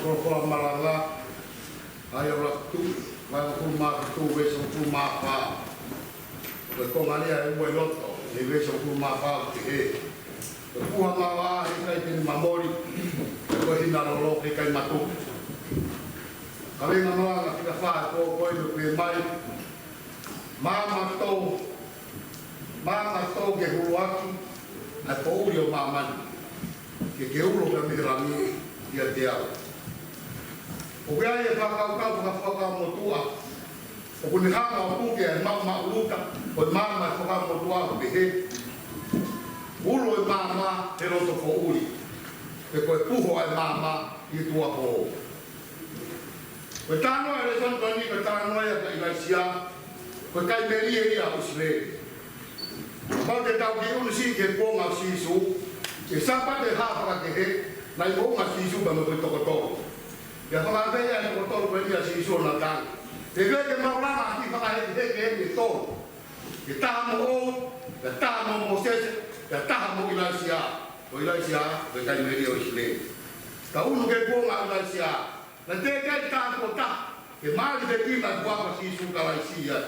Kokola malanga ai ora tu mai ko ma tu ve so ku ma pa ko ngani ai mo loto e ve so ku ma pa ke ku ma wa ai kai tin mamori ko hina lo ke kai matu kami ngana kita fa ko itu mai mama to ke huaki a pourio mama ke ulo ka mirami dia dia o ga ia ka motua o kuni hanga o kuke mama uluka o mama ka motua o behe ulo e mama te roto fo uli ke ko puho ai mama i tua ho ko tano e son toni ko tano e ka ilaisia ko kai meri e ia usle ko te tau ki unu si ke ponga sisu ke sapa te hafa ke he nai mo ma sisu ba mo to ko ya pa ba ya ko to ko ya sisu na kan te ve ke ma la ma ki fa he ke ni to ke ta mo moses ke ta mo ilaisia o ilaisia ke kai meri o usle ka unu ke ponga ilaisia na te ke ta ko ta ke ma de ki na kwa pa sisu ka ilaisia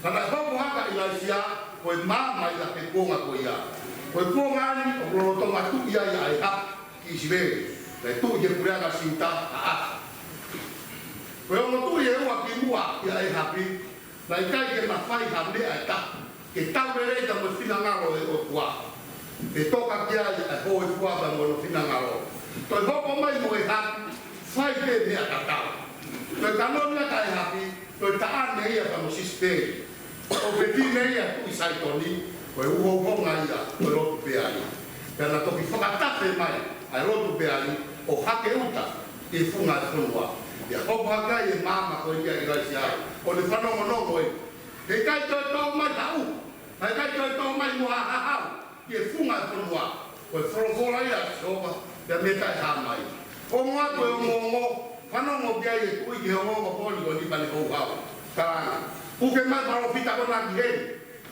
kana ho haka ilaisia ko mama ia ke ponga ko ia ko ponga ni o lo to ma tu ia ai ha ki sibe le tu ye pura ka sinta a ko mo tu ye wa ki mua ia ai happy lai kai ke ma fai ha le ai ta ke ta vere da mo fina ngalo e o kwa e toka ki ai ai ho e kwa ba mo fina ngalo to ho ko mai mo e ha fai ke me ata ta to ka no na kai happy to ta an ne ia pa mo siste o peti meia tu sai toni ko e uho ko ngai ia ko ro pe ai kana to ki fakata mai ai ro pe ai o hake uta e funga funwa ya o haka e mama ko ia ira sia o le fano no ko e kai to mai tau ai kai to mai mo ha ha e funga funwa ko foro ia so ya me kai ha mai o mo ko mo fano mo bia e ku i ho mo ko ni ni ba ni ko ha ka uke mai para pita ko na ki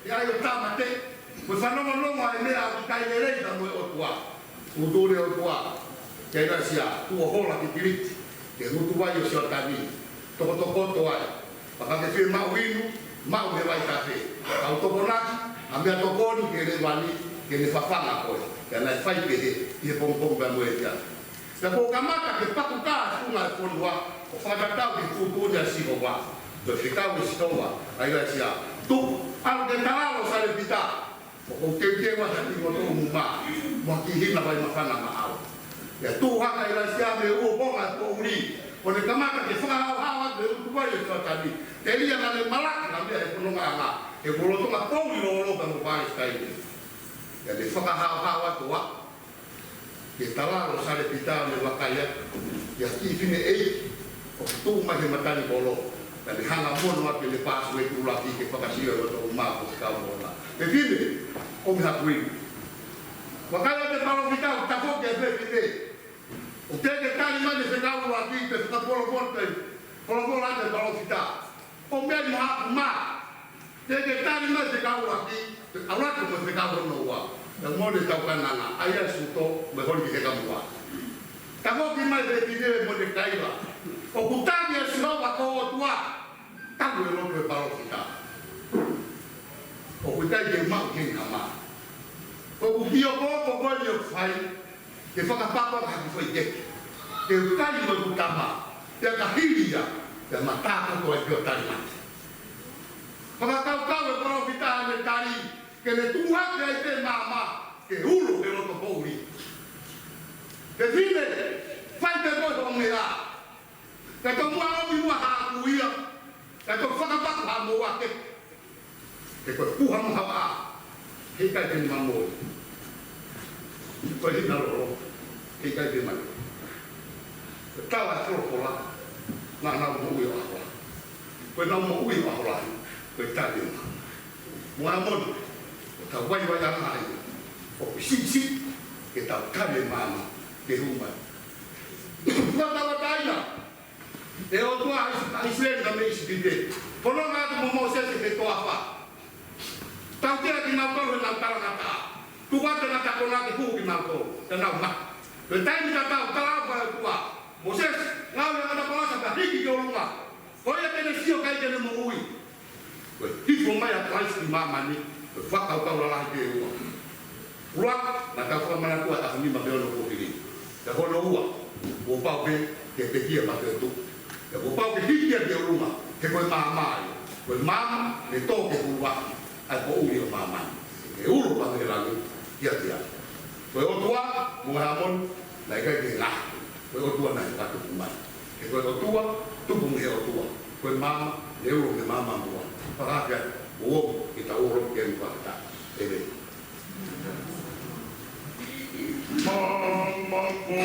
ya yo tama te ko sa no ai me a kai le da mo o tua u dure o tua ke ga sia tu ho la ki tirit ke no tu vai o sia tani to ai pa ka te ma winu ma o me vai ka te ka to bona a me to ko ni ke le wani ke le fa na ko ke na fai ke e pom ba mo e ya ta ko kamata ke pa ku ka tu na ko wa o fa ga ta ki fu tu ya si ko wa to ficar o estoma aí vai ser tu algo de talalo sale pita o que wa hati mo to muma mo ki hina vai mafana ma ya tu haka ila sia me o bonga ko uri o le kamaka ke fa ha de tu vai o tani te ia na le malak na me ko nga nga e ko lo to ma ko ri lo ba mo vai stai ya le fa ha to wa ke talalo sale pita me wakaya ya ki fine e o tu ma ke matani bolo dan hanga mono ape le pasu e tula ki ke pakasio o ma ko ka ona e vile o me hakui wakala te palo vita ta ko ke ve vite o te ke tani ma de fena o ati te ta polo porte polo la te palo vita o me ma te ke tani ma de ka o ati ala ko me ka o no wa e mo de ta kana na aya suto me hol ki ke ka mo ta ko ki ma de vite mo de kaiba o kutani e sinova ko tua tangu e loto e palo fita o kutai ke mau ke kama o kutio ko ni o fai ke whakapapa ka ki foi ke ke ukai mo kutama te ka hiria te matako ko e pio tari mate whakakau e palo fita ane tari ke le tuha ke ai te mama ke ulo e loto pouri ke vine fai te moi o mea ka to mo o mi wa ha kuia ka to fa ka ha mo wa ke ko pu ha mo ha ke ka te ma mo ko ni na ro ke ka te ma ta wa so ko la na mo wi wa ko na mo wi wa la ko ta ni mo na mo ta wa wa ya na ai o si ke ta ka le mama ke rumba wa ta wa ta ina e o tua a Israel da me isipite pono nga tu mo se te to apa tau te ki na to na ta na ta tu wa te na ta ko na ki hu ki na to te na ma te tai ni ta ta ba tua Moses si mama ni whakau kau la ke ua. Ua na ka whamana kua a whanima me ono kukiri. Ka hono ua, o pau ke te kia ma te tu. O pau ke hikia ke uruma, ke koe mamai. Koe mama ne tō ke kuwa, ai ko uri o mamai. Ke uru pa me rangi, kia tia. Koe o tua, mga hamon, na ikai ke ngā. Koe o tua na i katu kumai. Ke koe o tua, tupung he o tua. Koe mama, ne uru me mama mua. Pakapia, uomu, ki ta uro ke uwakata. Ebe. Mama ko